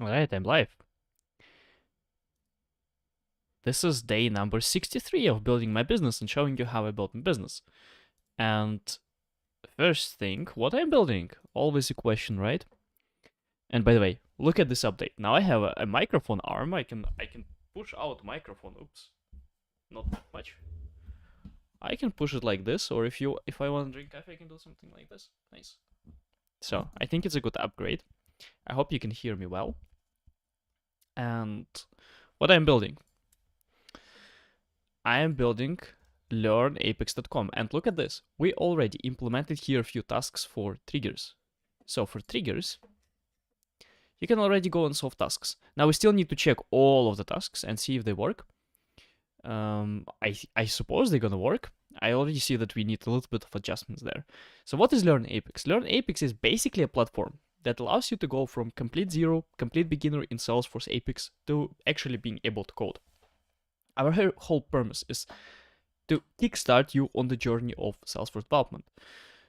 Alright, I'm live. This is day number 63 of building my business and showing you how I built my business. And first thing, what I'm building? Always a question, right? And by the way, look at this update. Now I have a microphone arm. I can push out microphone. Oops, not that much. I can push it like this, or if I want to drink coffee, I can do something like this. Nice. So I think it's a good upgrade. I hope you can hear me well. And what I'm building? I am building learnapex.com, and look at this. We already implemented here a few tasks for triggers. So for triggers, you can already go and solve tasks. Now we still need to check all of the tasks and see if they work. I suppose they're gonna work. I already see that we need a little bit of adjustments there. So what is Learn Apex? Learn Apex is basically a platform that allows you to go from complete zero, complete beginner in Salesforce Apex to actually being able to code. Our whole premise is to kickstart you on the journey of Salesforce development.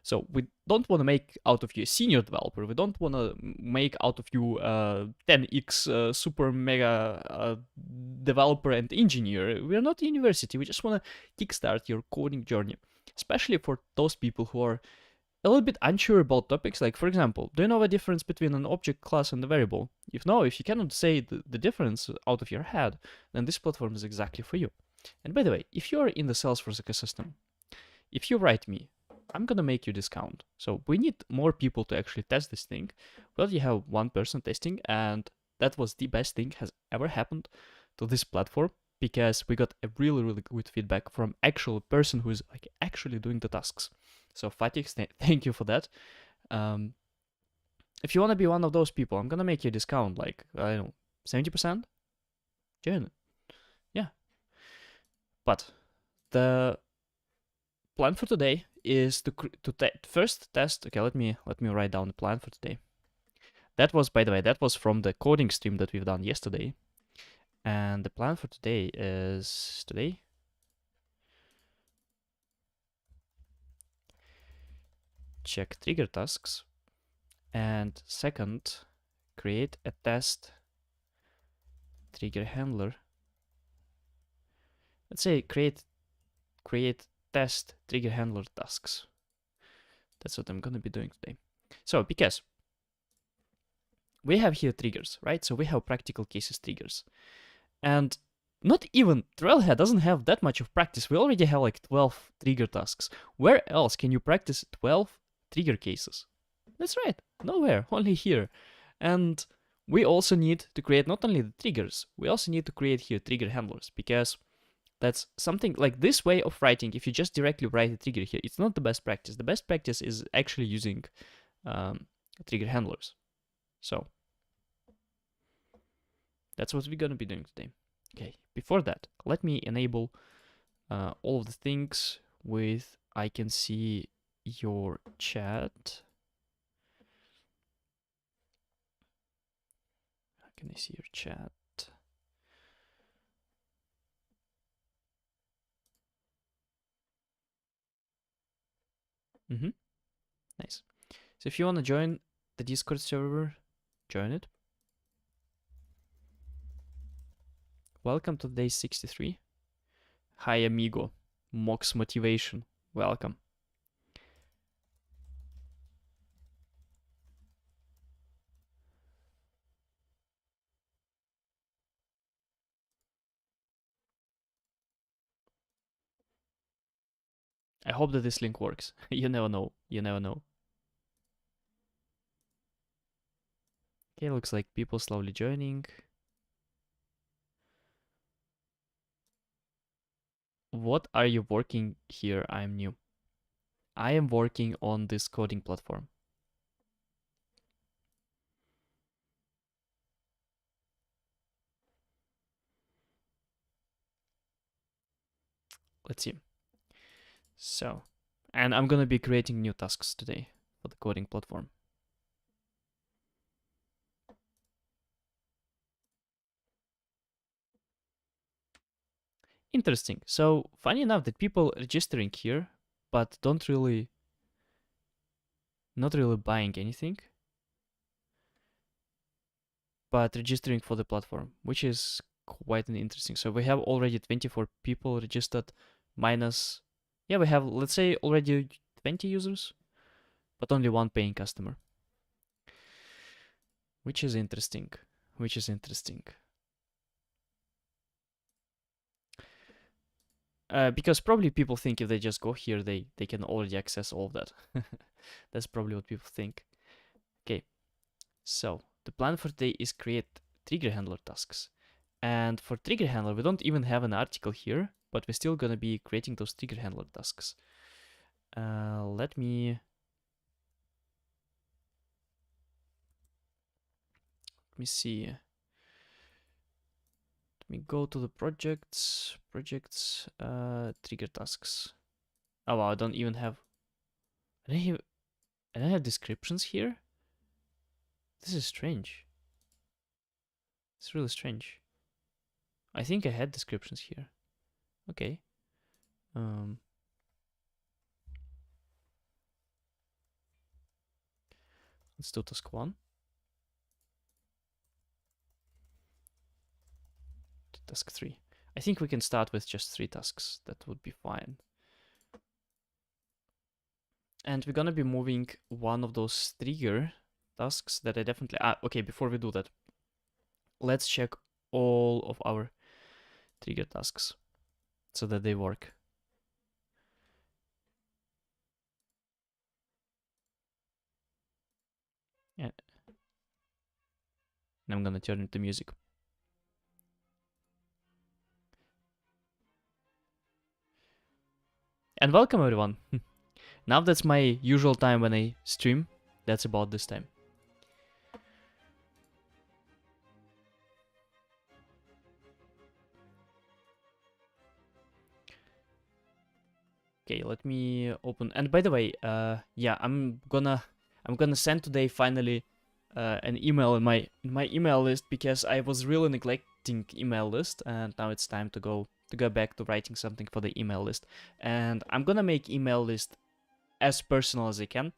So we don't want to make out of you a senior developer. We don't want to make out of you 10x super mega developer and engineer. We are not a university. We just want to kickstart your coding journey, especially for those people who are a little bit unsure about topics. Like, for example, do you know the difference between an object class and a variable? If you cannot say the difference out of your head, then this platform is exactly for you. And by the way, if you are in the Salesforce ecosystem, if you write me, I'm gonna make you discount. So we need more people to actually test this thing. Well, you have one person testing, and that was the best thing has ever happened to this platform because we got a really, really good feedback from actual person who is like actually doing the tasks. So Fatih, thank you for that. If you want to be one of those people, I'm gonna make you a discount, like I don't know, 70%. Join it. Yeah. But the plan for today is to first test. Okay, let me write down the plan for today. That was, by the way, that was from the coding stream that we've done yesterday. And the plan for today is check trigger tasks, and second, create a test trigger handler. Let's say create test trigger handler tasks. That's what I'm gonna be doing today. So because we have here triggers, right? So we have practical cases triggers. And not even Trailhead doesn't have that much of practice. We already have like 12 trigger tasks. Where else can you practice 12 trigger cases? That's right, nowhere, only here. And we also need to create not only the triggers, we also need to create here trigger handlers, because that's something like this way of writing. If you just directly write a trigger here, it's not the best practice. The best practice is actually using trigger handlers. So that's what we're gonna be doing today. Okay, before that, let me enable all of the things with I can see your chat. How can I see your chat? Nice. So if you want to join the Discord server, join it. Welcome to day 63. Hi, amigo. Mox Motivation. Welcome. I hope that this link works. You never know. You never know. Okay, looks like people slowly joining. What are you working here? I'm new. I am working on this coding platform. Let's see. So, and I'm gonna be creating new tasks today for the coding platform. Interesting. So, funny enough that people registering here, but not really buying anything. but registering for the platform, which is quite an interesting. So we have already 24 people registered minus, yeah, we have, let's say, already 20 users, but only one paying customer, which is interesting, which is interesting. Because probably people think if they just go here, they can already access all of that. That's probably what people think. Okay, so the plan for today is create trigger handler tasks. And for trigger handler, we don't even have an article here, but we're still gonna be creating those trigger handler tasks. Let me see. Let me go to the projects, trigger tasks. Oh wow, I don't even have, I don't have descriptions here. This is strange. It's really strange. I think I had descriptions here. Okay. Let's do task 1. Task 3. I think we can start with just 3 tasks. That would be fine. And we're gonna be moving one of those trigger tasks that I definitely... okay, before we do that, let's check all of our trigger tasks so that they work. Yeah. And I'm gonna turn into music. And welcome everyone. Now that's my usual time when I stream. That's about this time. Okay, let me open. And by the way, yeah, I'm gonna send today finally an email in my email list, because I was really neglecting email list, and now it's time to go back to writing something for the email list. And I'm gonna make email list as personal as I can,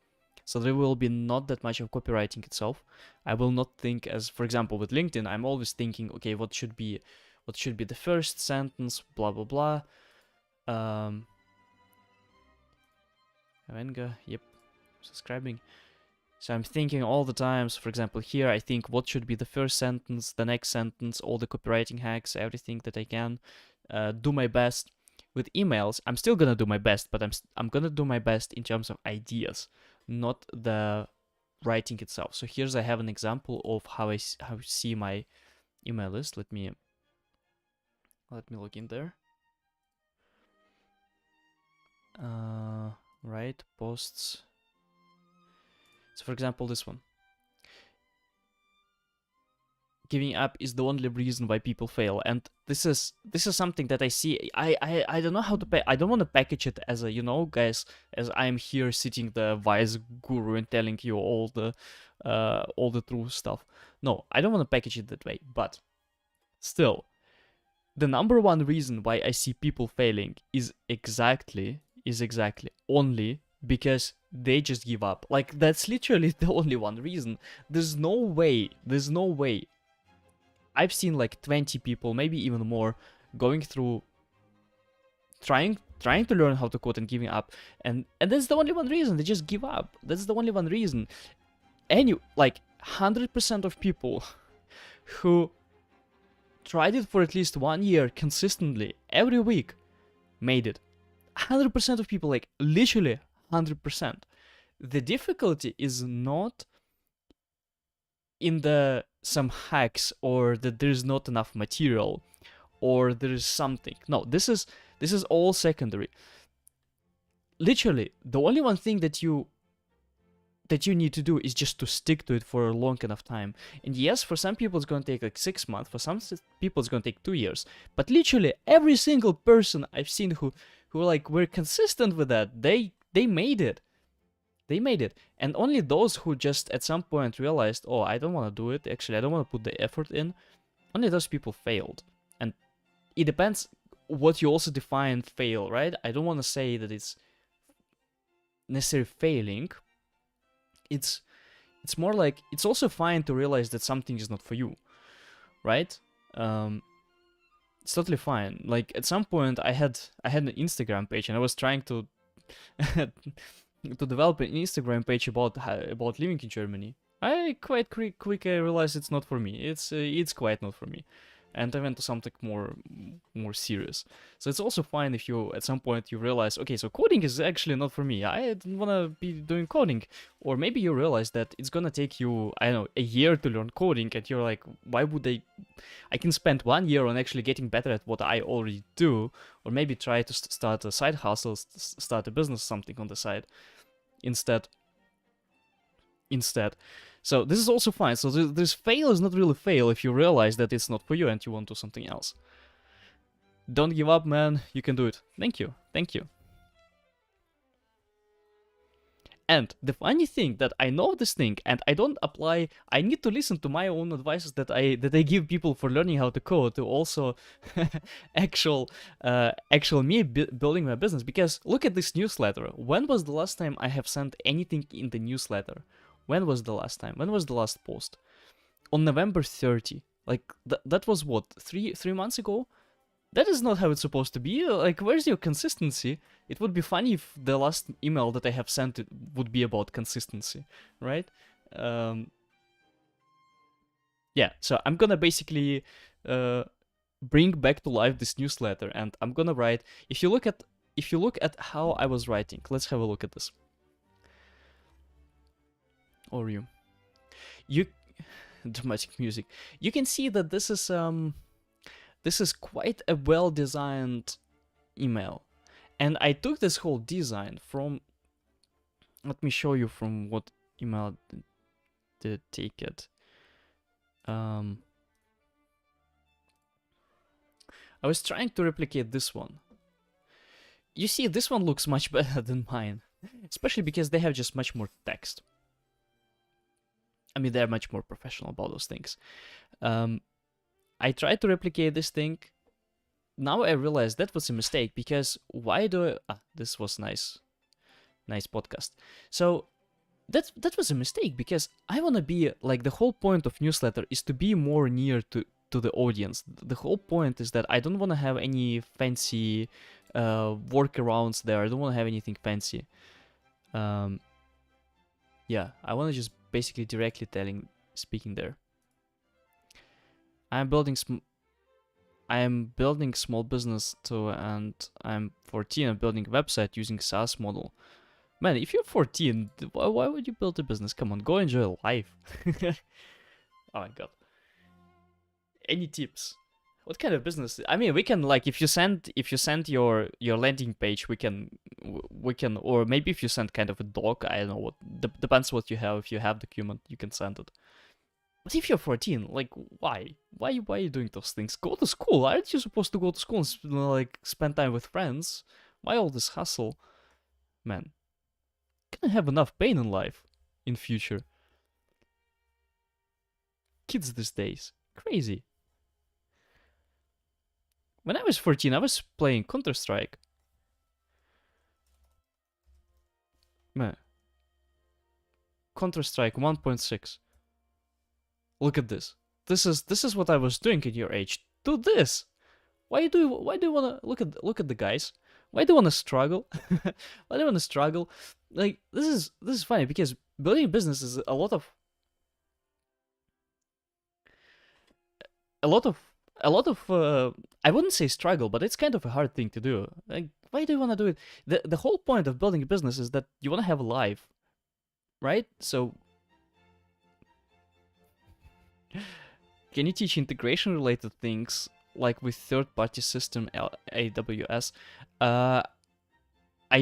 so there will be not that much of copywriting itself. I will not think, as for example with LinkedIn, I'm always thinking, okay, what should be the first sentence, blah blah blah. Venga, yep, subscribing. So I'm thinking all the times, for example, here I think what should be the first sentence, the next sentence, all the copywriting hacks, everything that I can, do my best. With emails, I'm still gonna do my best, but I'm gonna do my best in terms of ideas, not the writing itself. So here's I have an example of how I see my email list. Let me log in there. Right, posts. So for example, this one. Giving up is the only reason why people fail, and this is something that I see. I don't know how to I don't want to package it as a, you know, guys, as I'm here sitting the wise guru and telling you all the true stuff. No, I don't want to package it that way, but still, the number one reason why I see people failing is exactly only because they just give up. Like, that's literally the only one reason. There's no way I've seen like 20 people, maybe even more, going through trying to learn how to code and giving up, and that's the only one reason. They just give up. That's the only one reason. Like 100% of people who tried it for at least 1 year consistently every week made it. 100% of people, like literally 100%. The difficulty is not in some hacks, or that there's not enough material, or there is something. No, this is all secondary. Literally, the only one thing that you need to do is just to stick to it for a long enough time. And yes, for some people it's going to take like 6 months, for some people it's going to take 2 years. But literally every single person I've seen who like were consistent with that, they made it. They made it. And only those who just at some point realized, oh, I don't want to do it, actually I don't want to put the effort in, only those people failed. And it depends what you also define fail, right? I don't want to say that it's necessarily failing. It's more like, it's also fine to realize that something is not for you. right? It's totally fine. Like at some point, I had an Instagram page, and I was trying to to develop an Instagram page about living in Germany. I quite quick realized it's not for me. It's quite not for me, and I went to something more serious. So it's also fine if you at some point you realize, okay, so coding is actually not for me. I don't wanna be doing coding, or maybe you realize that it's gonna take you, I don't know, a year to learn coding, and you're like, why would I can spend 1 year on actually getting better at what I already do, or maybe try to start a side hustle, start a business, something on the side instead. So this is also fine. So this fail is not really fail if you realize that it's not for you and you want to do something else. Don't give up, man. You can do it. Thank you. Thank you. And the funny thing that I know this thing and I don't apply. I need to listen to my own advices that I give people for learning how to code to also actual me building my business. Because look at this newsletter. When was the last time I have sent anything in the newsletter? When was the last time? When was the last post? On November 30. Like that was what, three months ago? That is not how it's supposed to be. Like, where's your consistency? It would be funny if the last email that I have sent would be about consistency, right? Yeah, so I'm gonna basically bring back to life this newsletter, and I'm gonna write. If you look at how I was writing, let's have a look at this. Or you dramatic music. You can see that this is quite a well-designed email. And I took this whole design from, let me show you from what email did take it. I was trying to replicate this one. You see, this one looks much better than mine, especially because they have just much more text. I mean, they're much more professional about those things. I tried to replicate this thing. Now I realize that was a mistake, because why do I... this was nice podcast. So that was a mistake, because I want to be, like, the whole point of newsletter is to be more near to the audience. The whole point is that I don't want to have any fancy workarounds there. I don't want to have anything fancy. Yeah, I want to just basically directly speaking there. I am building small business too, and I'm 14 and building a website using SaaS model. Man, if you're 14, why would you build a business? Come on, go enjoy life. Oh my god. Any tips? What kind of business? I mean, we can, like, if you send your landing page, we can, or maybe if you send kind of a doc, I don't know what, depends what you have. If you have document, you can send it. But if you're 14, like, why? Why are you doing those things? Go to school. Aren't you supposed to go to school and, like, spend time with friends? Why all this hustle? Man, can I have enough pain in life in future? Kids these days, crazy. When I was 14, I was playing Counter-Strike. Man, Counter-Strike 1.6. Look at this. This is what I was doing at your age. Do this. Why do you wanna look at the guys? Why do you wanna struggle? Why do you wanna struggle? Like, this is funny, because building a business is a lot of I wouldn't say struggle, but it's kind of a hard thing to do. Like, why do you wanna do it? The whole point of building a business is that you wanna have a life, right? So can you teach integration related things, like with third-party system AWS? I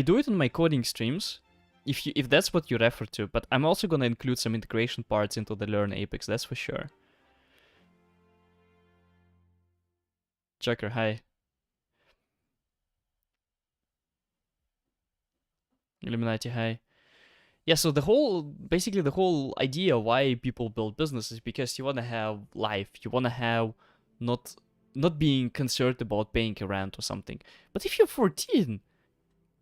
do it on my coding streams, if that's what you refer to, but I'm also gonna include some integration parts into the Learn Apex, that's for sure. Chucker, hi. Illuminati, hi. Yeah, so basically the whole idea why people build businesses is because you want to have life. You want to have not being concerned about paying a rent or something. But if you're 14,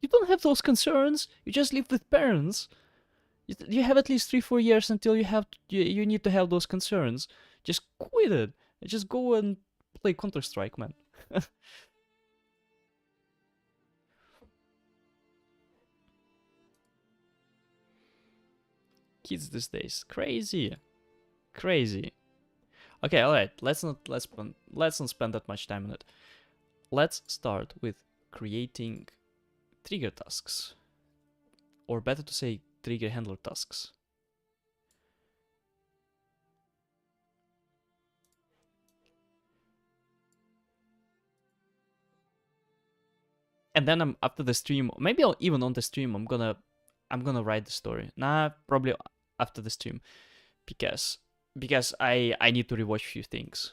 you don't have those concerns. You just live with parents. You have at least 3-4 years until you need to have those concerns. Just quit it Just go and play Counter-Strike, man. Kids these days, crazy, crazy. Okay, all right. Let's not spend that much time on it. Let's start with creating trigger tasks, or better to say, trigger handler tasks. And then after the stream, maybe even on the stream, I'm gonna write the story. Nah, probably after the stream, because I need to rewatch a few things.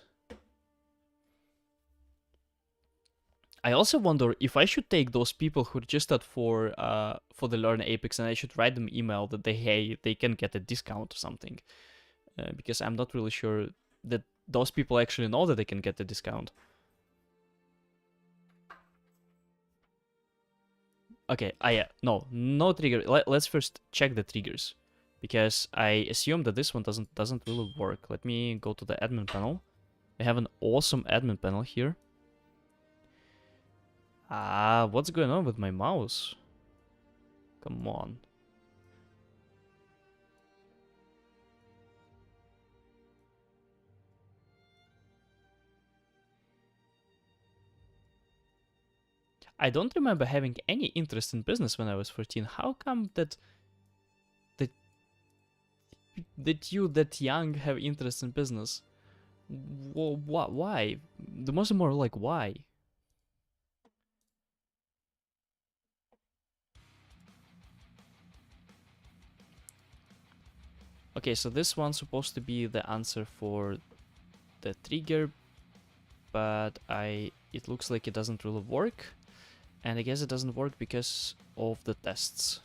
I also wonder if I should take those people who registered for the Learn Apex and I should write them email that they can get a discount or something, because I'm not really sure that those people actually know that they can get a discount. Okay, yeah, no trigger. Let's first check the triggers, because I assume that this one doesn't really work. Let me go to the admin panel. I have an awesome admin panel here. What's going on with my mouse? Come on. I don't remember having any interest in business when I was 14. How come that you that young have interest in business? Why? The most more like why? Okay, so this one's supposed to be the answer for the trigger, but it looks like it doesn't really work. And I guess it doesn't work because of the tests.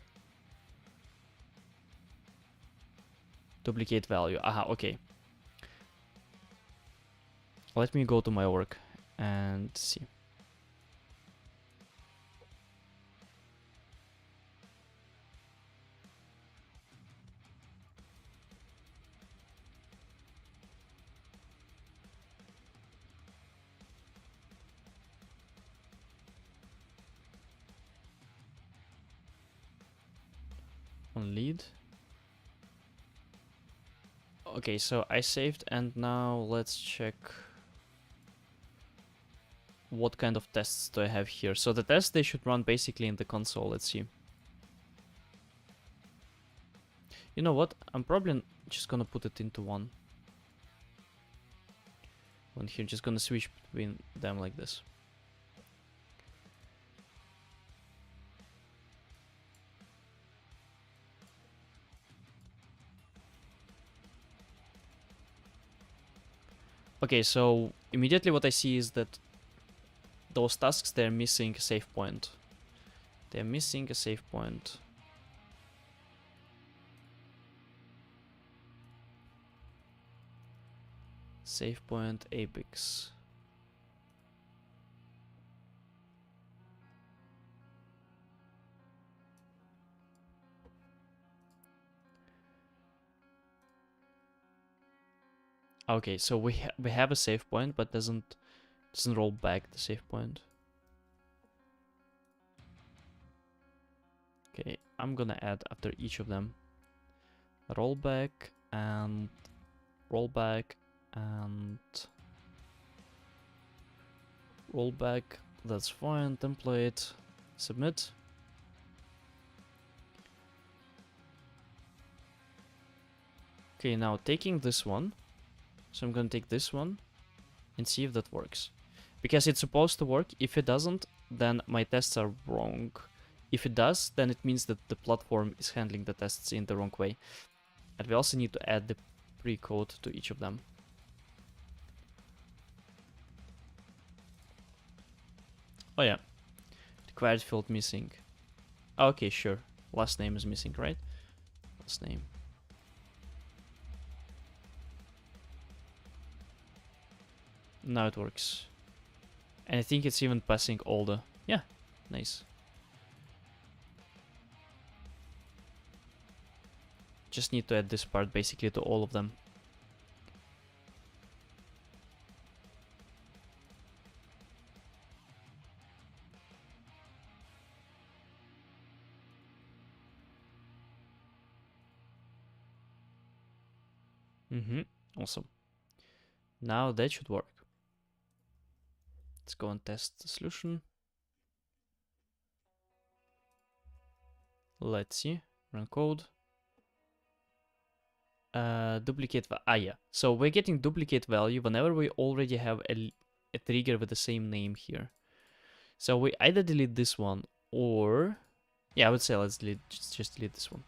Duplicate value. Aha, okay. Let me go to my work and see. On lead. Okay, so I saved and now let's check what kind of tests do I have here. So the tests, they should run basically in the console. Let's see. You know what? I'm probably just gonna put it into one here. Just gonna switch between them like this. Okay, so immediately what I see is that those tasks, they're missing a save point. They're missing a save point. Save point Apex. Okay, so we have a save point, but doesn't roll back the save point. Okay, I'm gonna add after each of them. Rollback and rollback and rollback. That's fine. Template. Submit. Okay, now taking this one. So I'm gonna take this one and see if that works. Because it's supposed to work. If it doesn't, then my tests are wrong. If it does, then it means that the platform is handling the tests in the wrong way. And we also need to add the pre-code to each of them. Oh yeah. Required field missing. Okay, sure. Last name is missing, right? Last name. Now it works. And I think it's even passing all the... Yeah, nice. Just need to add this part basically to all of them. Awesome. Now that should work. Let's go and test the solution. Let's see. Run code. Duplicate. Yeah. So we're getting duplicate value whenever we already have a trigger with the same name here. So we either delete this one or, yeah, I would say let's delete, just delete this one.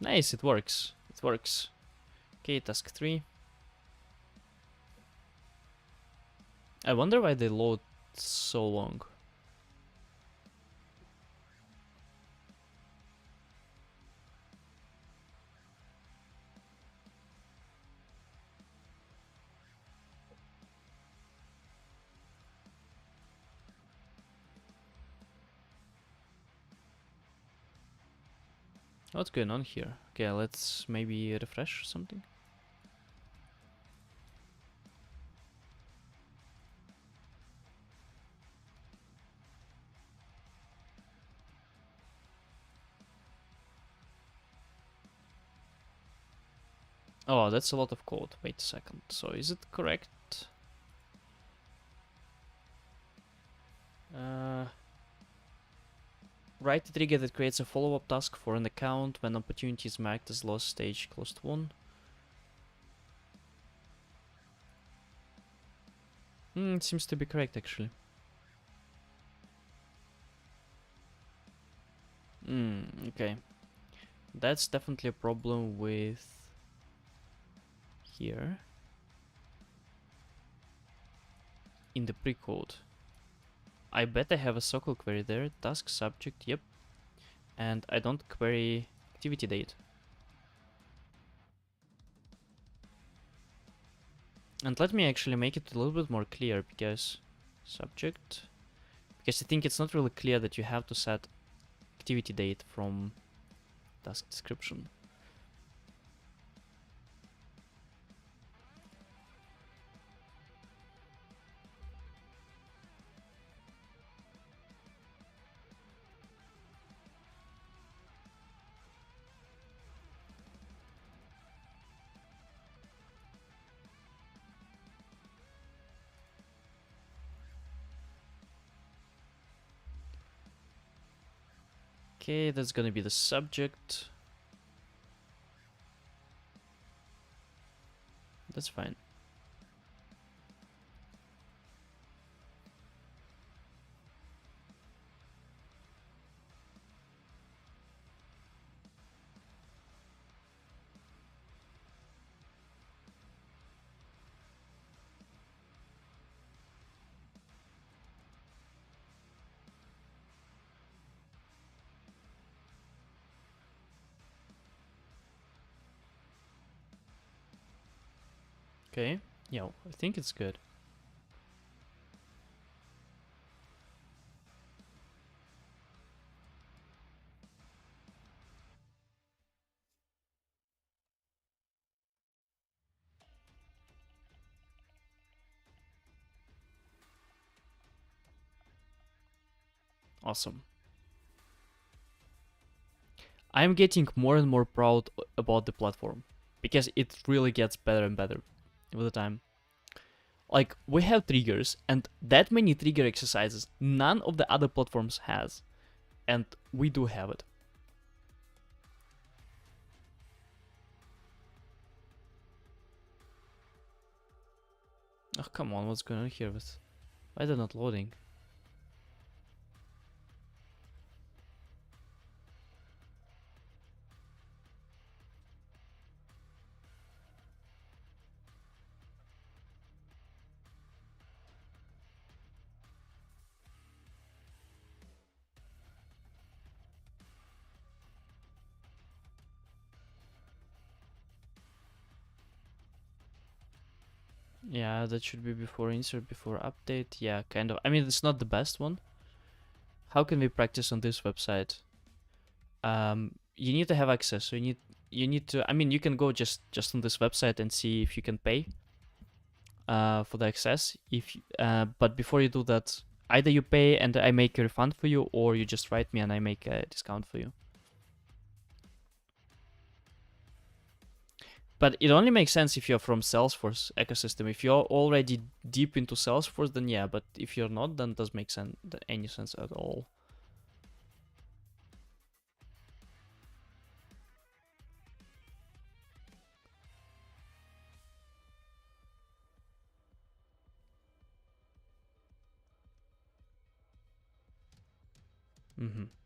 Nice, it works. It works. Okay, task 3. I wonder why they load so long. What's going on here? Okay, let's maybe refresh something. Oh, that's a lot of code. Wait a second. So is it correct? Write a trigger that creates a follow-up task for an account when opportunity is marked as lost stage close to 1. It seems to be correct actually. Okay. That's definitely a problem with here in the pre-code. I bet I have a SOQL query there, task subject, yep. And I don't query activity date. And let me actually make it a little bit more clear, because subject, because I think it's not really clear that you have to set activity date from task description. Okay, that's gonna be the subject. That's fine. Okay, yeah, I think it's good. Awesome. I'm getting more and more proud about the platform, because it really gets better and better with the time. Like, we have triggers, and that many trigger exercises none of the other platforms has, and we do have it. Oh, come on, what's going on here with... Why they're not loading? Yeah, that should be before insert, before update. Yeah, kind of. I mean, it's not the best one. How can we practice on this website? you need to have access. So you need to. I mean, you can go just on this website and see if you can pay for the access. But before you do that, either you pay and I make a refund for you, or you just write me and I make a discount for you. But it only makes sense if you're from Salesforce ecosystem. If you're already deep into Salesforce, then yeah. But if you're not, then it doesn't make any sense at all.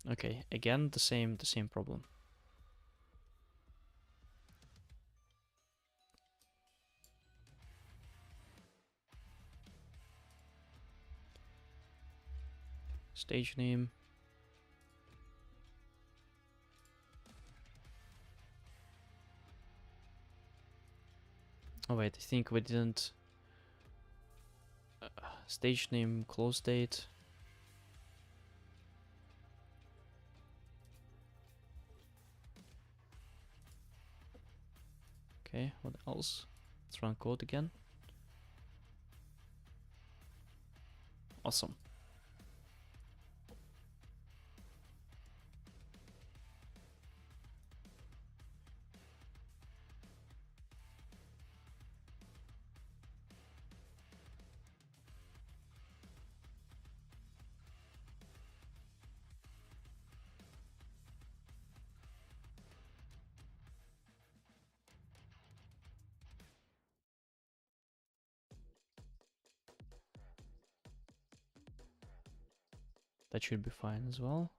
Okay, again the same problem. Stage name. Oh wait, I think we didn't. Stage name, close date. Okay, what else? Let's run code again. Awesome. That should be fine as well.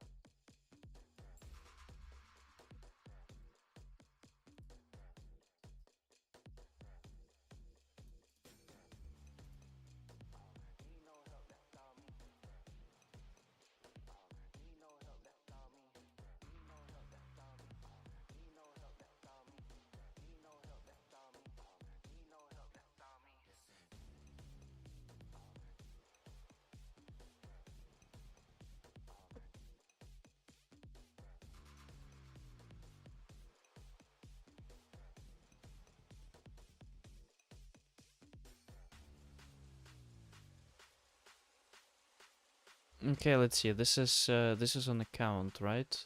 Okay, let's see. This is an account, right?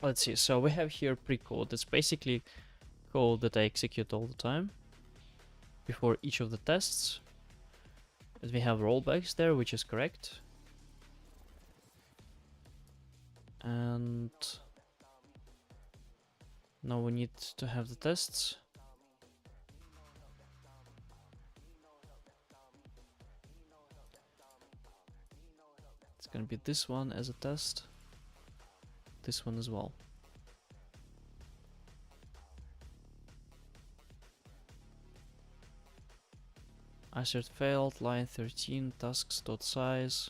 Let's see. So we have here pre-code. It's basically code that I execute all the time before each of the tests. And we have rollbacks there, which is correct. And now we need to have the tests. It's gonna be this one as a test. This one as well. Assert failed, line 13, tasks.size.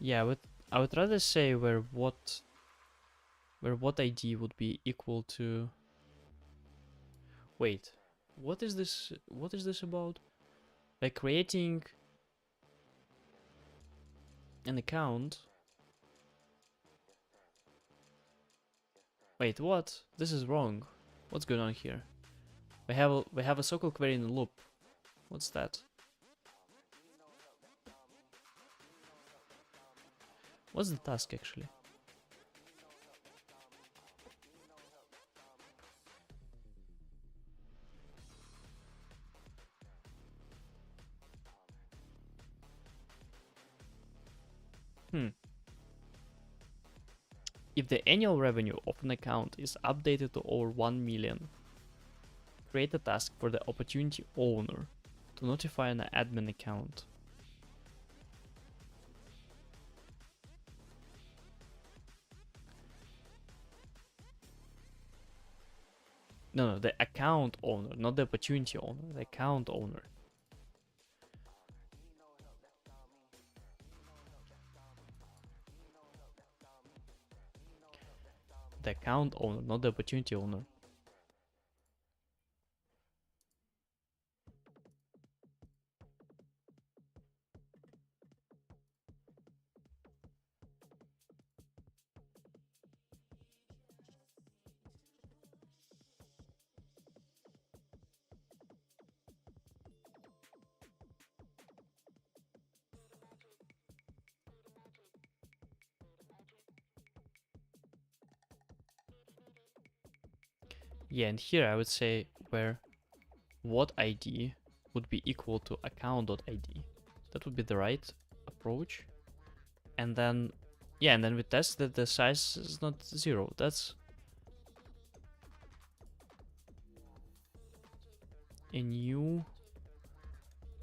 Yeah, I would rather say where what ID would be equal to. Wait, what is this? What is this about? By creating an account. Wait, what? This is wrong. What's going on here? We have a circle query in the loop. What's that? What's the task actually? If the annual revenue of an account is updated to over 1 million, create a task for the opportunity owner to notify an admin account. No, the account owner, not the opportunity owner, the account owner. The account owner, not the opportunity owner. Yeah, and here I would say where what ID would be equal to account.id. That would be the right approach. And then, yeah, and then we test that the size is not 0. That's a new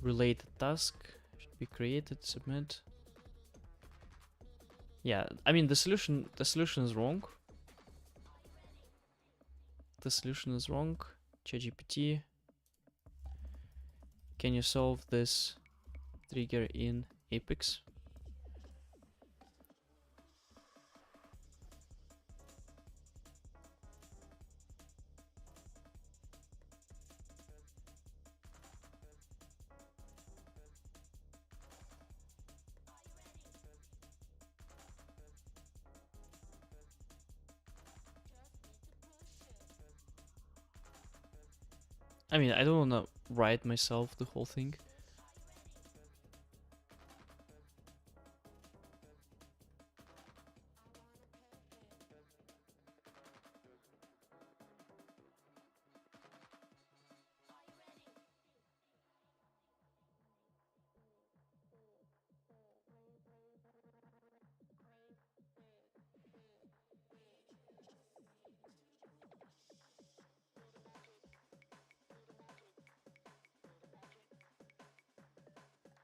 related task should be created, submit. Yeah, I mean the solution is wrong. The solution is wrong. ChatGPT, can you solve this trigger in Apex? I mean, I don't want to write myself the whole thing.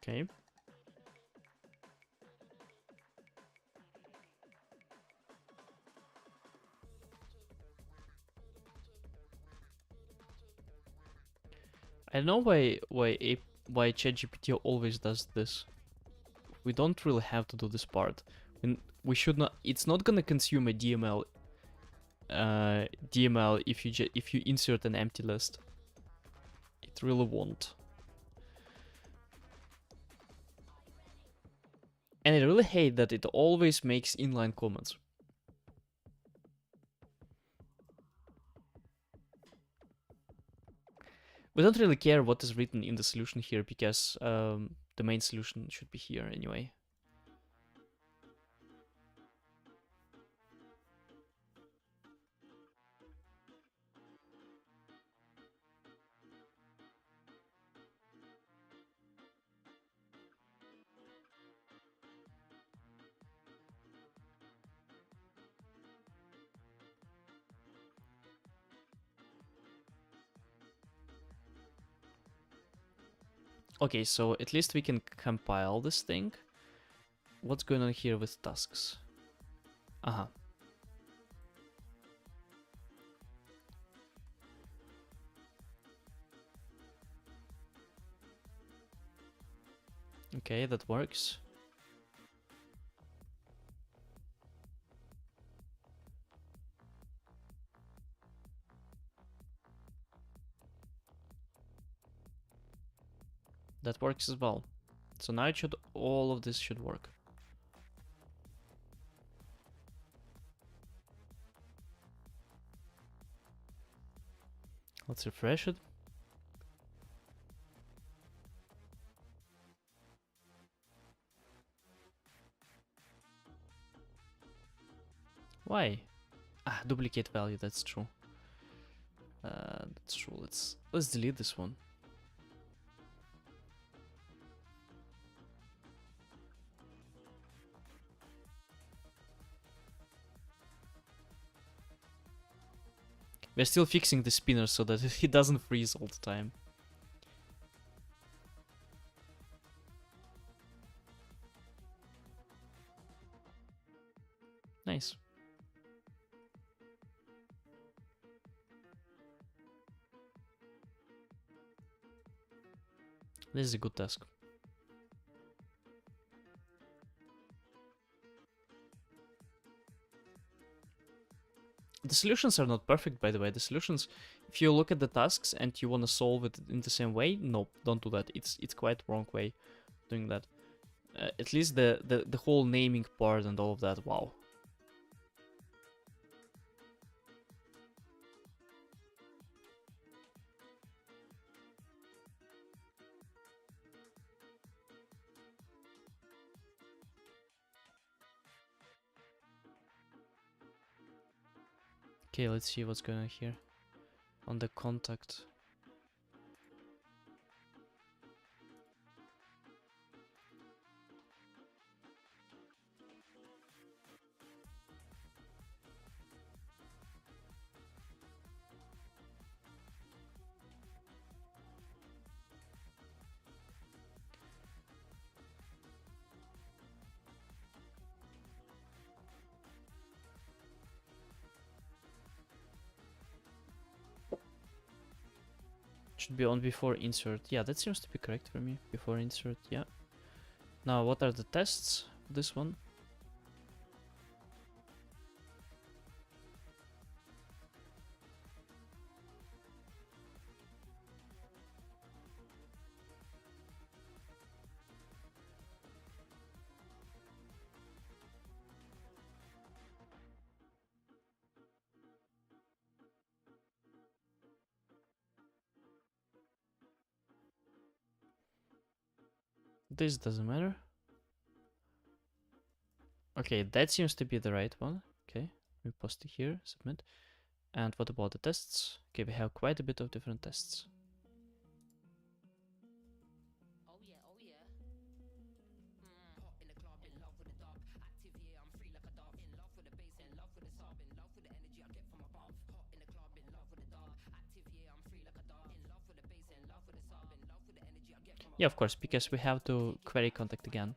Okay. I don't know why ChatGPT always does this. We don't really have to do this part. We should not. It's not gonna consume a DML. DML if you insert an empty list. It really won't. And I really hate that it always makes inline comments. We don't really care what is written in the solution here because the main solution should be here anyway. Okay, so at least we can compile this thing. What's going on here with tasks? Uh-huh. Okay, that works. That works as well. So now all of this should work. Let's refresh it. Why? Ah, duplicate value, that's true. That's true. Let's delete this one. We're still fixing the spinner so that he doesn't freeze all the time. This is a good task. The solutions are not perfect, by the way. The solutions, if you look at the tasks and you want to solve it in the same way, no, don't do that. It's quite wrong way of doing that. At least the whole naming part and all of that, wow. Okay, let's see what's going on here. On the contact. Should be on before insert. Yeah, that seems to be correct for me. Before insert, yeah. Now, what are the tests? This one. This doesn't matter. Okay, that seems to be the right one. Okay, we post it here, submit. And what about the tests? Okay, we have quite a bit of different tests. Yeah, of course, because we have to query contact again.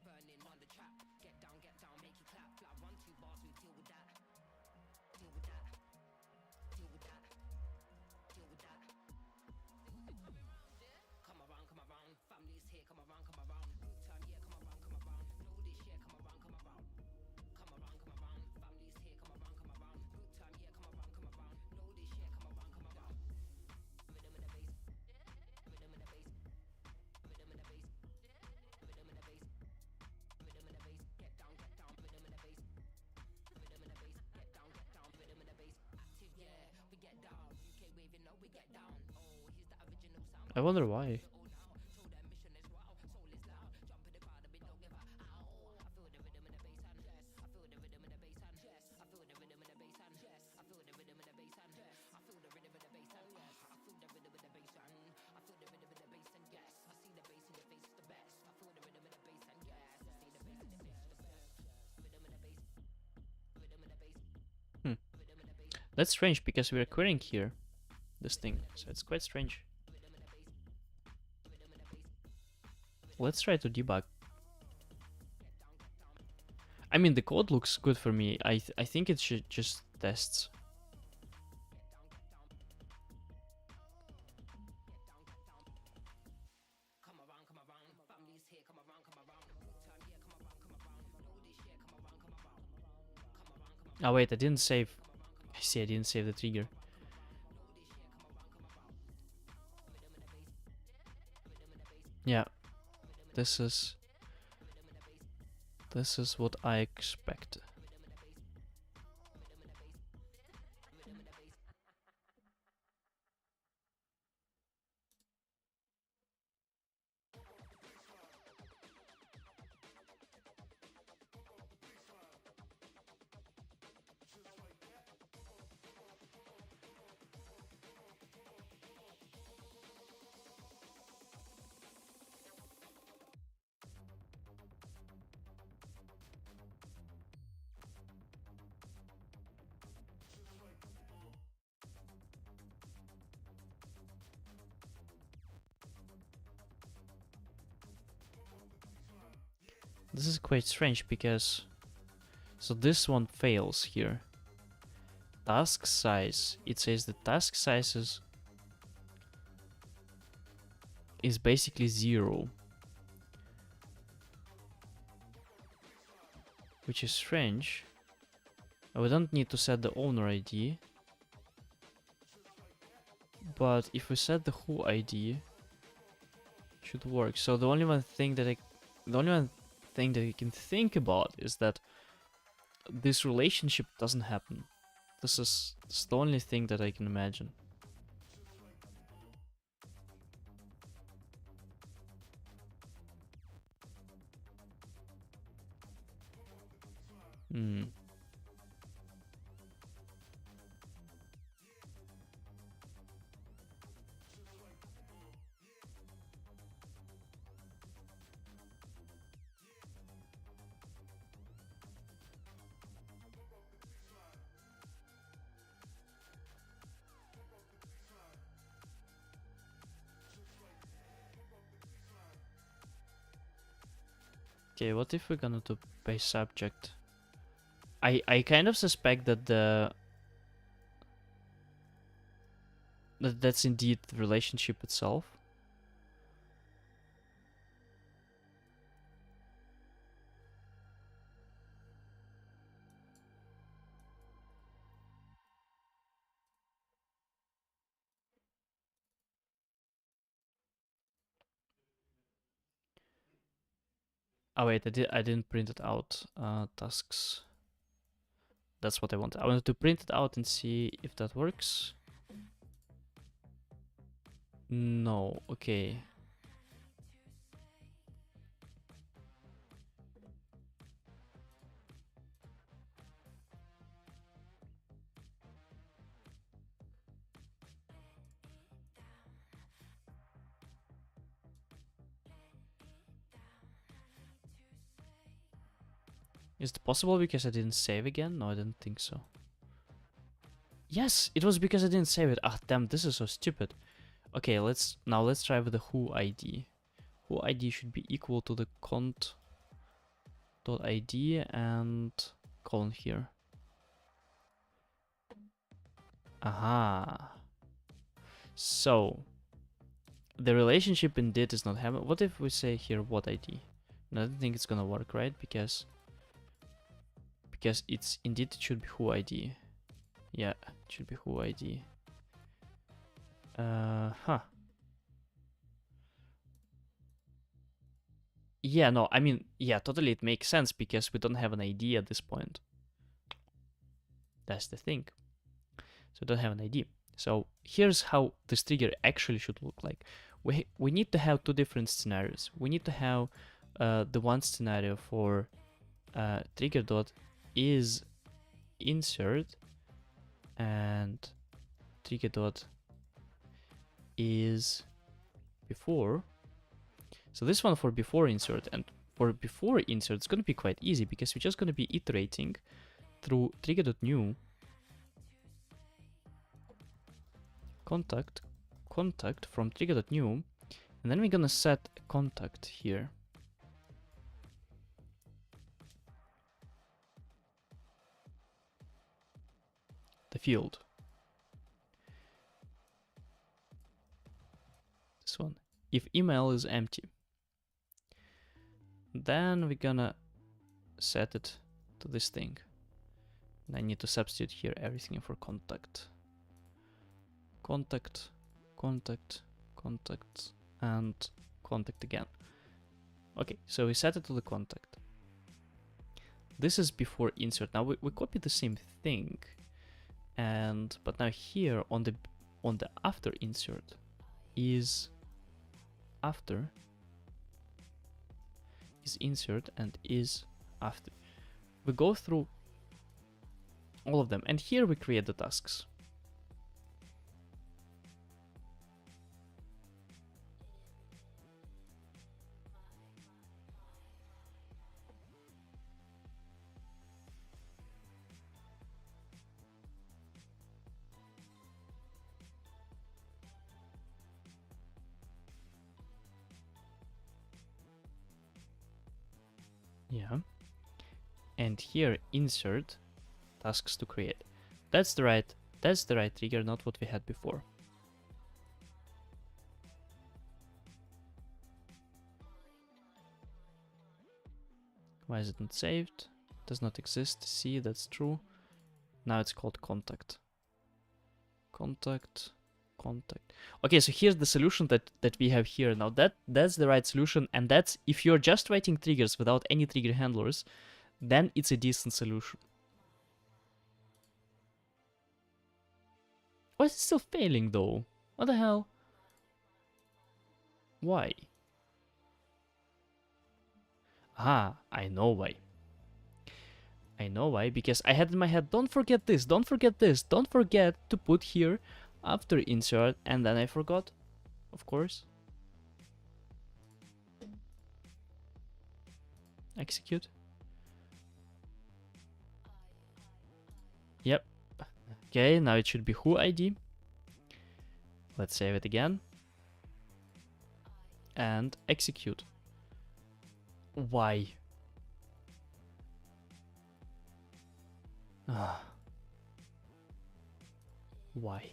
I wonder why. That's strange because we're querying here this thing, so it's quite strange. Let's try to debug. I mean, the code looks good for me. I think it should just tests. Oh wait, I didn't save. I see, I didn't save the trigger. Yeah, this is what I expect. This is quite strange because so this one fails here. Task size. It says the task size is is basically 0. Which is strange. We don't need to set the owner ID. But if we set the who ID, it should work. So the only one thing that I can think about is that this relationship doesn't happen. This is the only thing that I can imagine. Hmm. Okay, what if we're gonna do base subject? I kind of suspect that that's indeed the relationship itself. Oh wait, I didn't print it out. Tasks. That's what I wanted. I wanted to print it out and see if that works. No, okay. Is it possible because I didn't save again? No, I didn't think so. Yes, it was because I didn't save it. Ah, damn, this is so stupid. Okay, let's try with the who ID. Who ID should be equal to the cont.id and colon here. Aha. So the relationship indeed is not happening. What if we say here what ID? No, I don't think it's gonna work, right? Because it's indeed it should be who ID. Yeah, it should be who ID. Huh. Yeah, no, I mean, yeah, totally it makes sense because we don't have an ID at this point. That's the thing. So we don't have an ID. So here's how this trigger actually should look like. We need to have two different scenarios. We need to have the one scenario for trigger dot is insert and trigger dot is before. So this one for before insert, and for before insert it's going to be quite easy because we're just going to be iterating through trigger.new contact from trigger.new, and then we're going to set a contact here. The field. This one. If email is empty, then we're gonna set it to this thing. And I need to substitute here everything for contact. Contact, contact, contact, and contact again. Okay, so we set it to the contact. This is before insert. Now we copy the same thing, but now here on the after insert is after is insert and is after. We go through all of them, and here we create the tasks. Yeah. And here insert tasks to create. That's the right trigger, not what we had before. Why is it not saved? Does not exist. See, that's true. Now it's called contact. Contact. Contact. Okay, so here's the solution that we have here. Now that's the right solution, and that's if you're just writing triggers without any trigger handlers, then it's a decent solution. Why is it still failing though? What the hell? Why? Ah, I know why. I know why, because I had in my head, don't forget this, don't forget this, don't forget to put here after insert, and then I forgot, of course. Execute. Yep. Okay, now it should be who ID. Let's save it again. And execute. Why? Ah. Why?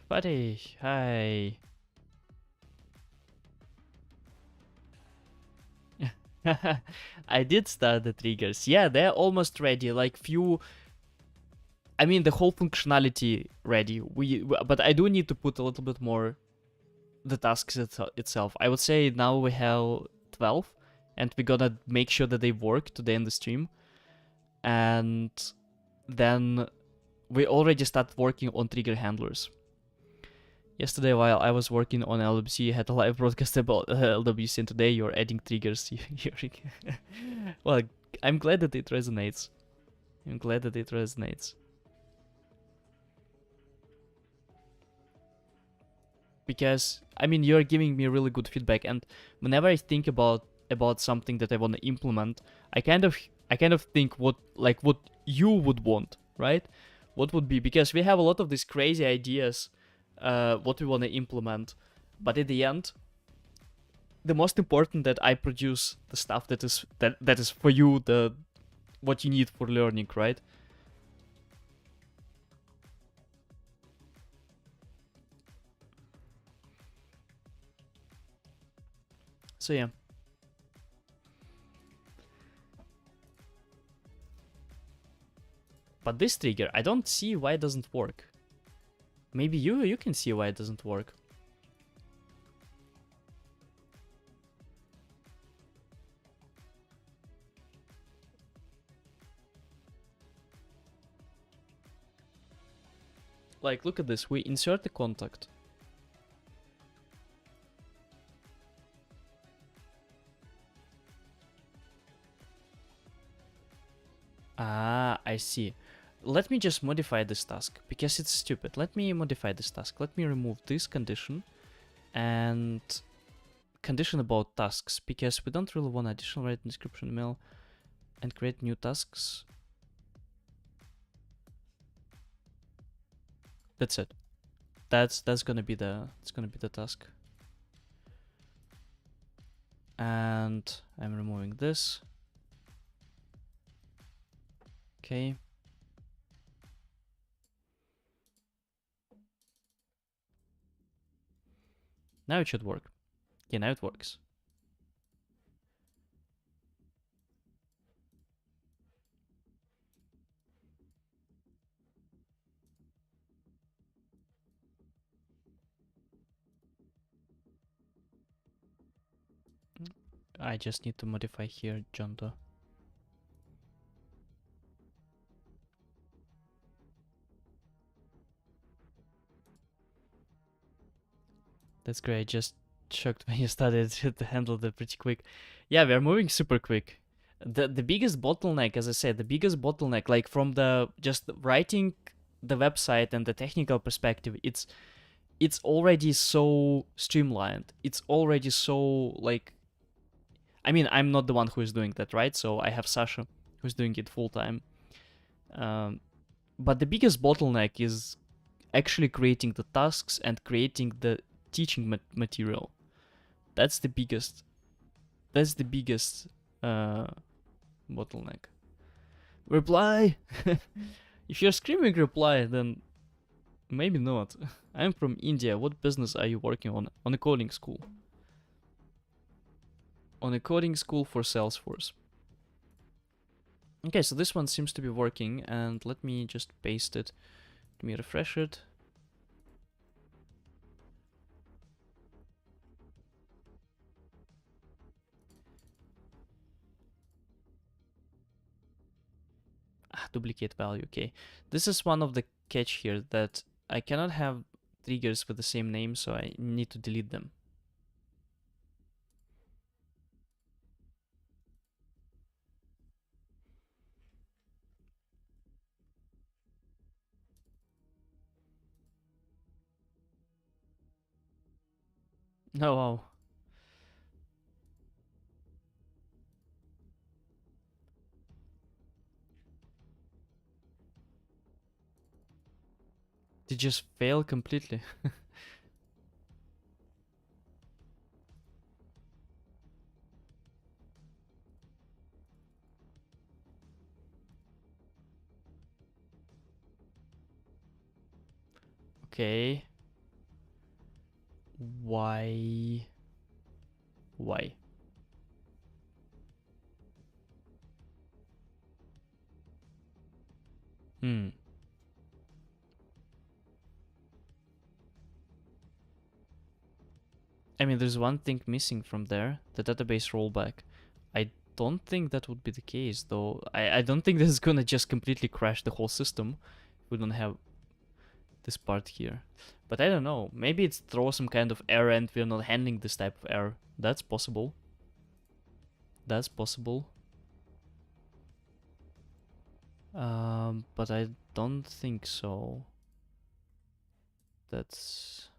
Buddy, hi. I did start the triggers. Yeah, they're almost ready. Like few, I mean the whole functionality ready. But I do need to put a little bit more the tasks itself. I would say now we have 12, and we're gonna make sure that they work today in the stream. And then we already started working on trigger handlers. Yesterday, while I was working on LWC, I had a live broadcast about LWC, and today you're adding triggers. Well, I'm glad that it resonates. I'm glad that it resonates. Because, I mean, you're giving me really good feedback, and whenever I think about something that I want to implement, I kind of think what you would want, right? What would be, because we have a lot of these crazy ideas, what we want to implement, but at the end, the most important that I produce the stuff that is for you, the what you need for learning, right? So yeah. But this trigger, I don't see why it doesn't work. Maybe you can see why it doesn't work. Like, look at this. We insert the contact. Ah, I see. Let me just modify this task, because it's stupid. Let me modify this task. Let me remove this condition and condition about tasks, because we don't really want additional write description email and create new tasks. That's it. That's gonna be the task. And I'm removing this. Okay. Now it should work. Yeah, now it works. I just need to modify here, Jonto. That's great. Just shocked when you started to handle that pretty quick. Yeah, we're moving super quick. The biggest bottleneck, as I said, the biggest bottleneck, like from the just writing the website and the technical perspective, it's already so streamlined. It's already so like, I mean, I'm not the one who is doing that, right? So I have Sasha who's doing it full time. Um, but the biggest bottleneck is actually creating the tasks and creating the teaching material. That's the biggest. That's the biggest uh, bottleneck. Reply. If you're screaming reply, then maybe not. I'm from India. What business are you working on? On a coding school. On a coding school for Salesforce. Okay, so this one seems to be working, and let me just paste it. Let me refresh it. Duplicate value, okay. This is one of the catch here, that I cannot have triggers with the same name, so I need to delete them. Oh, wow. Did just fail completely. Okay. Why? Why? Hmm. I mean, there's one thing missing from there, the database rollback. I don't think that would be the case, though. I don't think this is gonna just completely crash the whole system. We don't have this part here. But I don't know. Maybe it's throw some kind of error and we're not handling this type of error. That's possible. That's possible. But I don't think so. That's...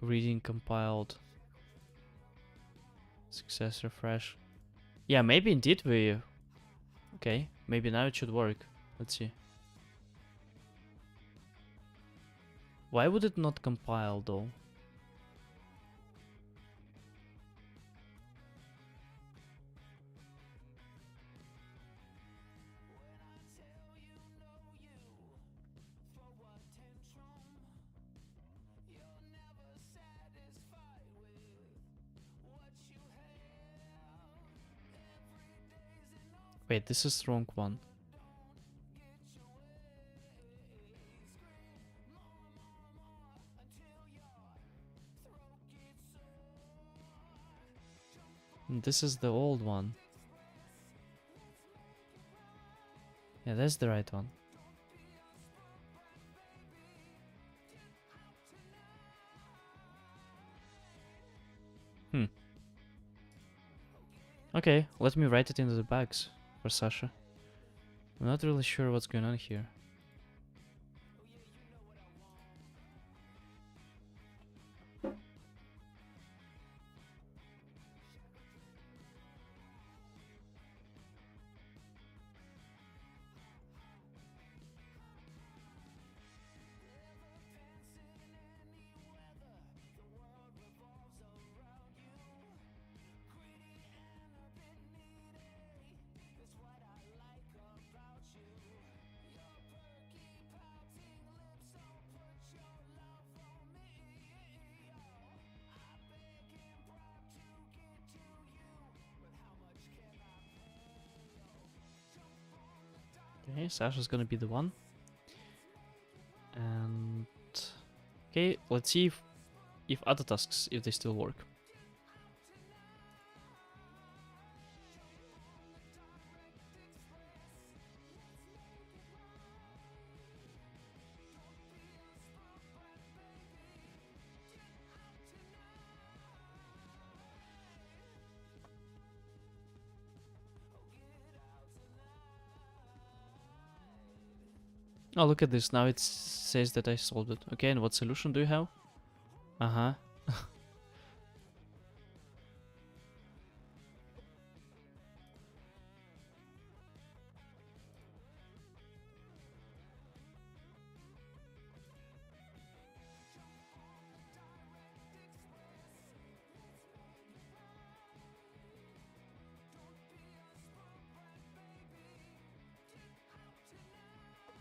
Reading compiled. Success refresh. Yeah, maybe indeed we... Okay, maybe now it should work. Let's see. Why would it not compile though? Wait, this is the wrong one. This is the old one. Yeah, that's the right one. Hmm. Okay, let me write it into the bags for Sasha. I'm not really sure what's going on here. Okay, Sasha's gonna be the one. And okay, let's see if other tasks, if they still work. Oh, look at this. Now it says that I solved it. Okay, and what solution do you have? Uh-huh.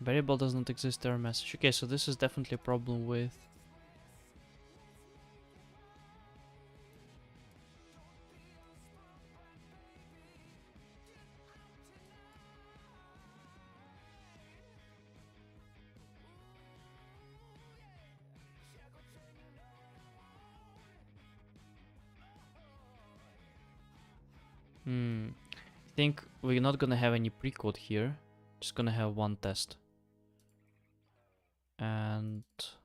Variable does not exist error message. Okay, so this is definitely a problem with... I think we're not gonna have any pre-code here. Just gonna have one test. And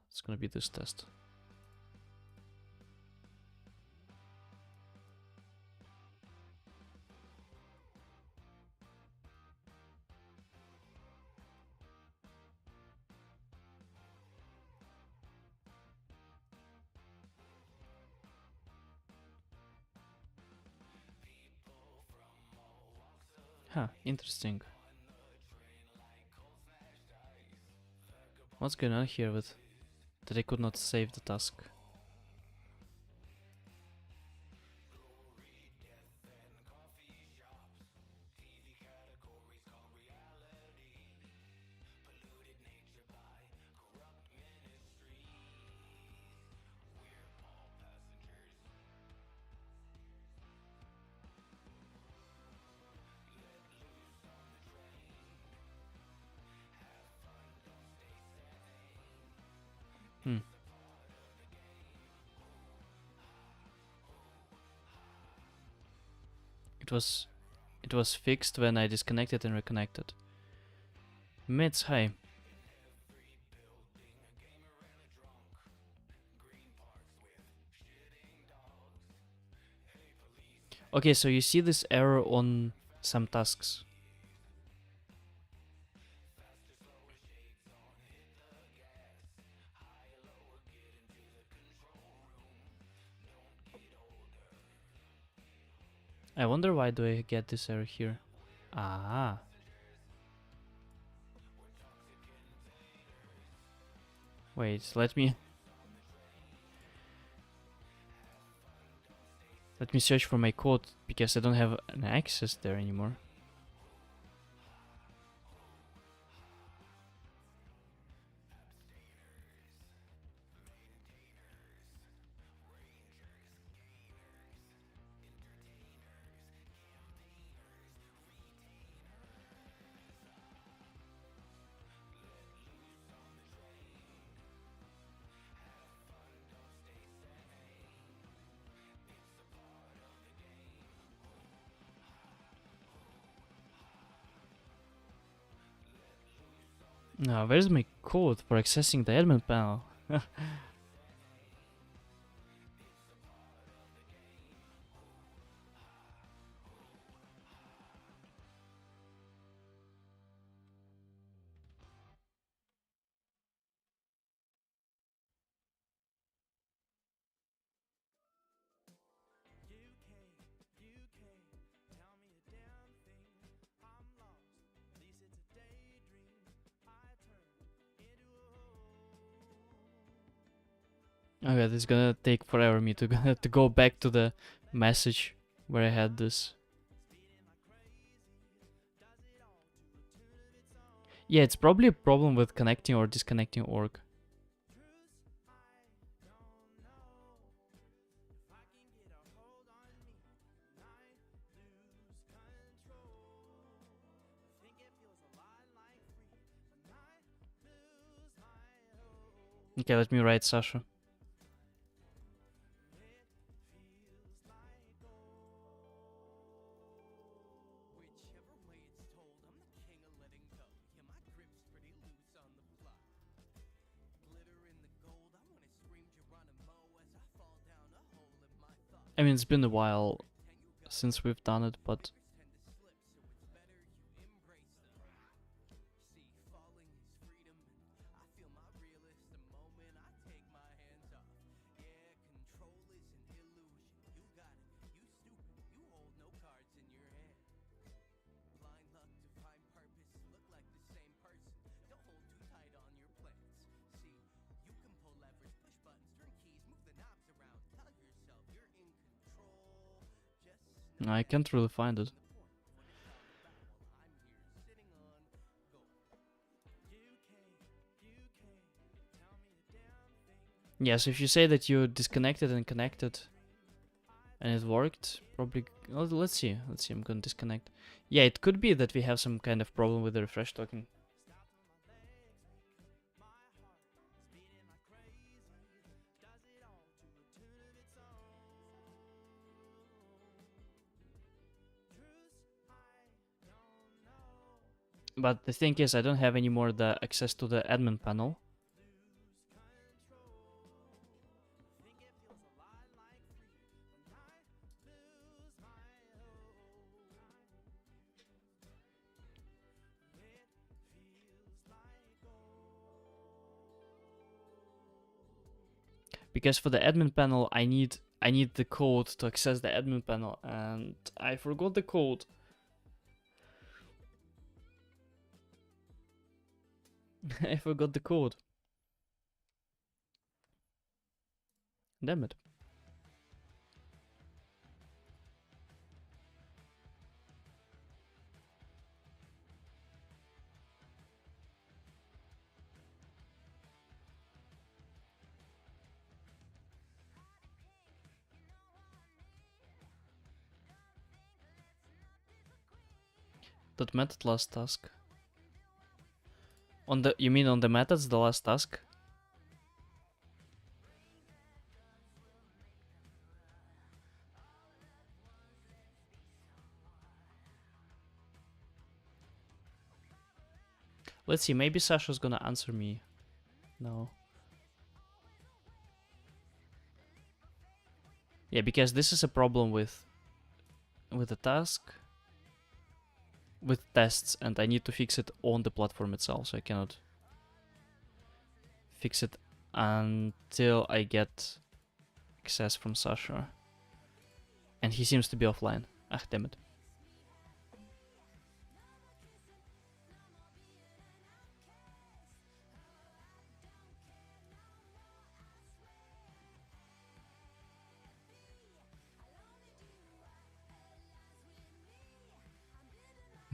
it's gonna be this test. Huh, interesting. What's going on here with that I could not save the task? Hmm. It was fixed when I disconnected and reconnected. Mitz, hi. Okay, so you see this error on some tasks. I wonder why do I get this error here. Ah. Wait, let me search for my code because I don't have an access there anymore. Now, where's my code for accessing the admin panel? Okay, this is gonna take forever me to go back to the message where I had this. Yeah, it's probably a problem with connecting or disconnecting org. Okay, let me write Sasha. I mean, it's been a while since we've done it, but I can't really find it. Yes, if you say that you disconnected and connected and it worked, probably... let's see. Let's see, I'm gonna disconnect. Yeah, it could be that we have some kind of problem with the refresh token. But the thing is, I don't have any more the access to the admin panel. Because for the admin panel, I need the code to access the admin panel, and I forgot the code. I forgot the code. Damn it. That method last task. On the, you mean on the methods, the last task? Let's see, maybe Sasha's gonna answer me. No. Yeah, because this is a problem with the task, with tests, and I need to fix it on the platform itself, so I cannot fix it until I get access from Sasha. And he seems to be offline. Ah, damn it.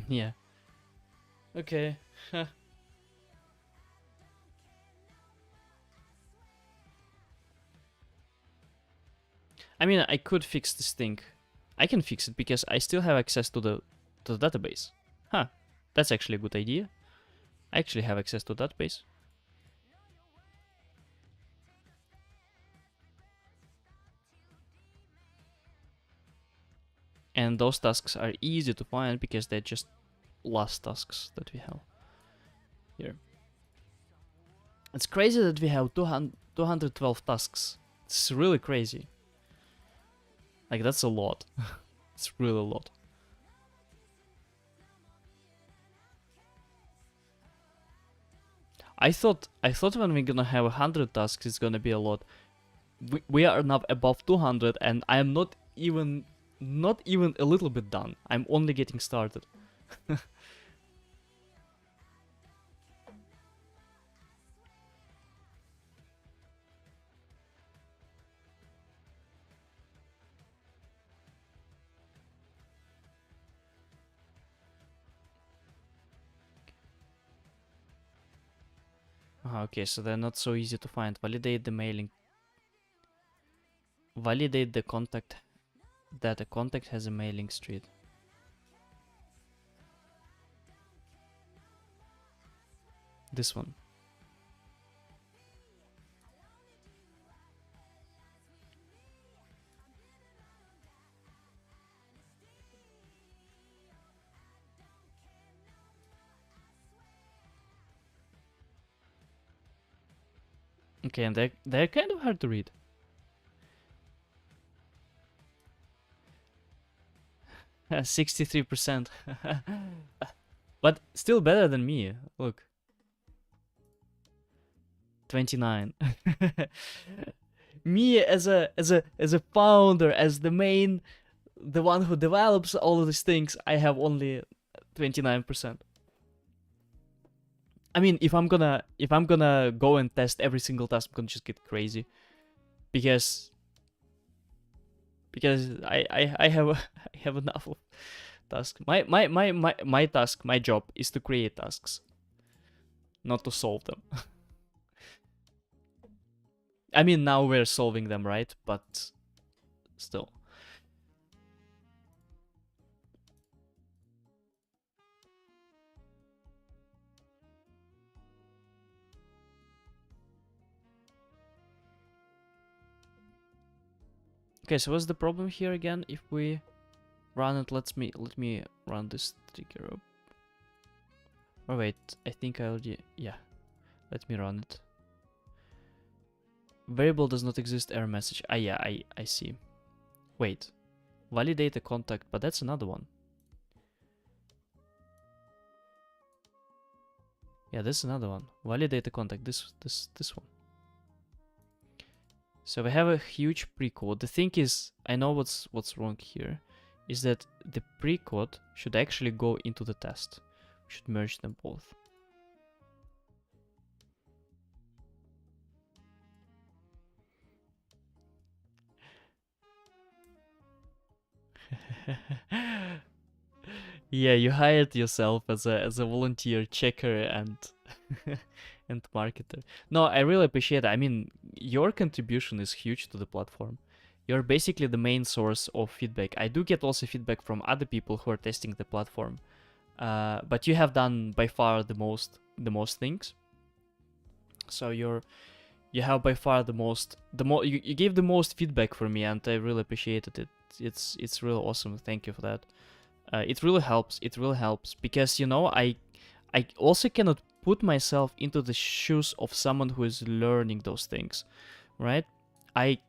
Yeah. Okay. I mean, I could fix this thing. I can fix it because I still have access to the database. Huh. That's actually a good idea. I actually have access to database. And those tasks are easy to find because they're just last tasks that we have here. It's crazy that we have 212 tasks. It's really crazy. Like, that's a lot. It's really a lot. I thought when we're gonna have 100 tasks, it's gonna be a lot. We are now above 200, and I am not even a little bit done. I'm only getting started. Okay, so they're not so easy to find. Validate the mailing. Validate the contact, that a contact has a mailing street. This one. Okay, and they're kind of hard to read. Uh, 63%. But still better than me. Look. 29. Me as a founder, as the one who develops all of these things, I have only 29%. I mean, if I'm gonna go and test every single task, I'm gonna just get crazy. Because I have I have enough of tasks. My task, my job is to create tasks, not to solve them. I mean, now we're solving them, right? But still. Okay, so what's the problem here again? If we run it, let me run this trigger up. Oh wait, I think I already, yeah. Let me run it. Variable does not exist, error message. Ah yeah, I see. Wait. Validate a contact, but that's another one. Yeah, this is another one. Validate a contact, this one. So we have a huge pre-code. The thing is, I know what's wrong here, is that the pre-code should actually go into the test. We should merge them both. Yeah, you hired yourself as a volunteer checker and and marketer. No, I really appreciate it. I mean, your contribution is huge to the platform. You're basically the main source of feedback. I do get also feedback from other people who are testing the platform, but you have done by far the most things. So you have by far you gave the most feedback for me, and I really appreciated it. It's really awesome. Thank you for that. It really helps. It really helps because I also cannot put myself into the shoes of someone who is learning those things, right? I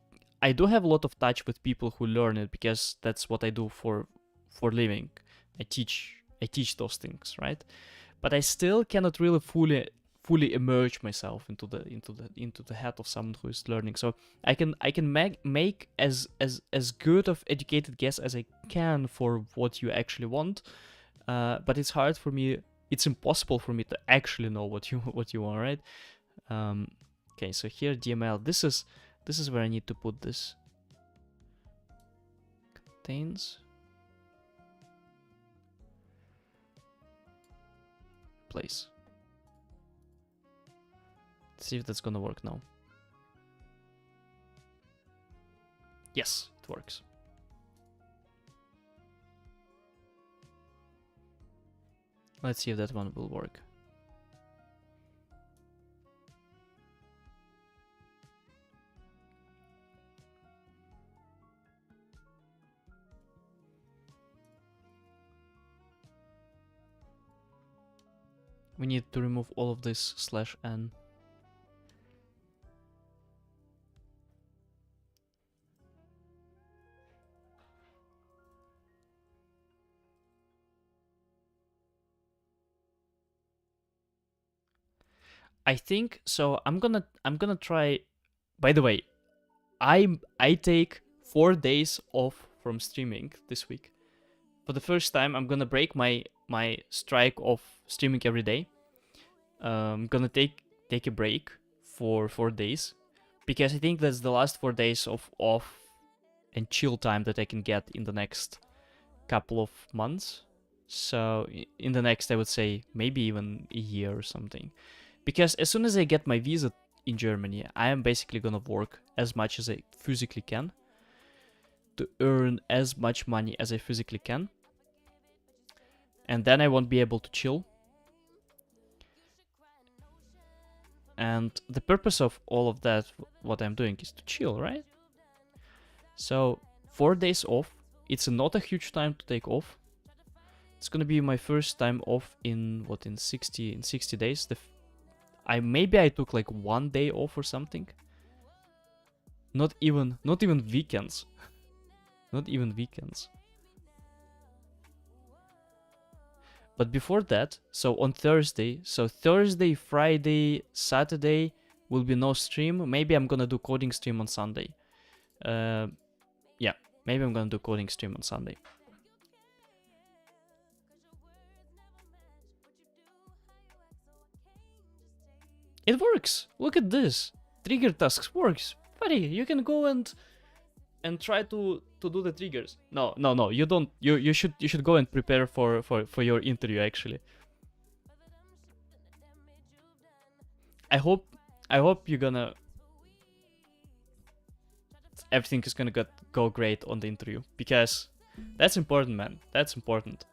do have a lot of touch with people who learn it because that's what I do for living. I teach those things, right? But I still cannot really fully immerse myself into the head of someone who is learning. So I can make as good of educated guess as I can for what you actually want, but it's hard for me. It's impossible for me to actually know what you want, right? Okay, so here DML. This is where I need to put this. Contains place. Let's see if that's gonna work now. Yes, it works. Let's see if that one will work. We need to remove all of this /n. I think so. I'm gonna try. By the way, I take 4 days off from streaming this week. For the first time, I'm gonna break my strike of streaming every day. I'm gonna take a break for 4 days because I think that's the last 4 days of off and chill time that I can get in the next couple of months. So in the next, I would say maybe even a year or something. Because as soon as I get my visa in Germany, I am basically gonna work as much as I physically can to earn as much money as I physically can. And then I won't be able to chill. And the purpose of all of that, what I'm doing, is to chill, right? So 4 days off, it's not a huge time to take off. It's gonna be my first time off in 60 days. Maybe I took like 1 day off or something. Not even weekends. Not even weekends. But before that, so on Thursday, so Thursday, Friday, Saturday will be no stream. Maybe I'm gonna do coding stream on Sunday. Yeah, maybe I'm gonna do coding stream on Sunday. It works. Look at this. Trigger tasks works. Buddy, you can go and try to do the triggers. No, you don't. You should go and prepare for your interview actually. I hope you're gonna everything is gonna go great on the interview, because that's important, man. That's important.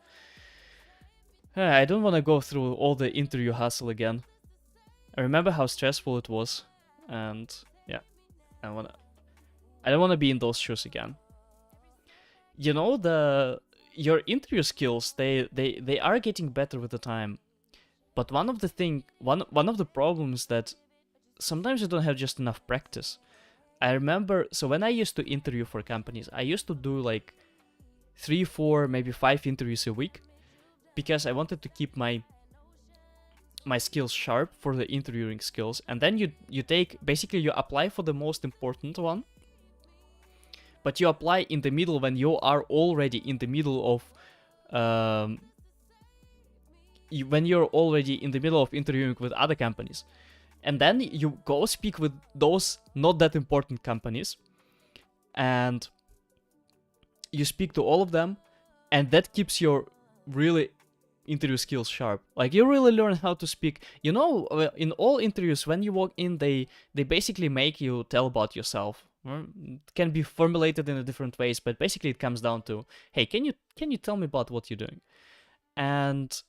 I don't want to go through all the interview hassle again. I remember how stressful it was, and yeah, I don't want to be in those shoes again. You know, your interview skills, they are getting better with the time. But one of the problems that sometimes you don't have just enough practice. I remember, so when I used to interview for companies, I used to do like 3, 4, maybe 5 interviews a week, because I wanted to keep my skills sharp for the interviewing skills. And then you apply for the most important one, but you apply in the middle when you are already in the middle of when you're already in the middle of interviewing with other companies. And then you go speak with those not that important companies, and you speak to all of them, and that keeps your really interview skills sharp. Like, you really learn how to speak. You know, in all interviews, when you walk in, they basically make you tell about yourself. It can be formulated in a different ways, but basically it comes down to, hey, can you tell me about what you're doing? And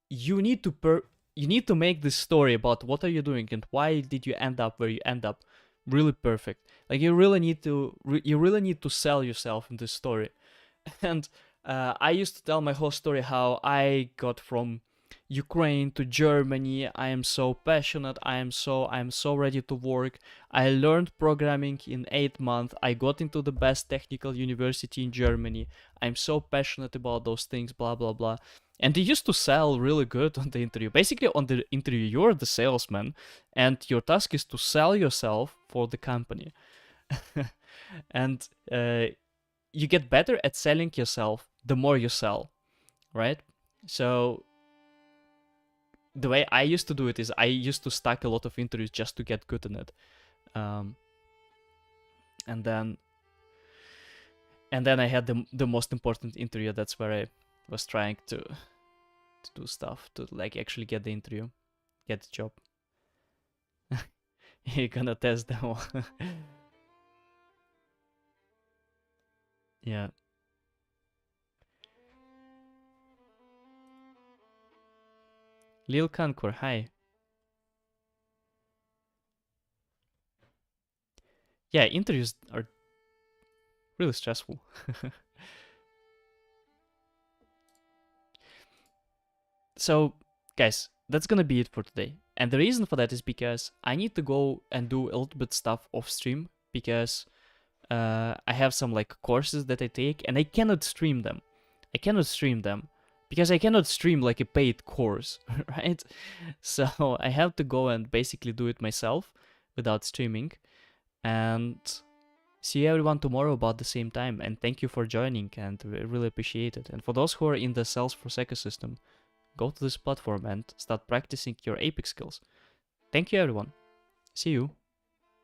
you need to make this story about what are you doing and why did you end up where you end up really perfect. Like, you really need to sell yourself in this story. And I used to tell my whole story, how I got from Ukraine to Germany. I am so passionate. I am so ready to work. I learned programming in 8 months. I got into the best technical university in Germany. I'm so passionate about those things, blah, blah, blah. And they used to sell really good on the interview. Basically, on the interview, you're the salesman, and your task is to sell yourself for the company. And you get better at selling yourself the more you sell, right? So the way I used to do it is I used to stack a lot of interviews just to get good in it. And then I had the most important interview. That's where I was trying to do stuff to like actually get the interview, get the job. You're gonna test them all. Yeah. Lil Kankor, hi. Yeah, interviews are really stressful. So, guys, that's gonna be it for today. And the reason for that is because I need to go and do a little bit stuff off stream, because I have some like courses that I take, and I cannot stream them. Because I cannot stream like a paid course, right? So I have to go and basically do it myself without streaming. And see everyone tomorrow about the same time. And thank you for joining, and we really appreciate it. And for those who are in the Salesforce ecosystem, go to this platform and start practicing your Apex skills. Thank you, everyone. See you.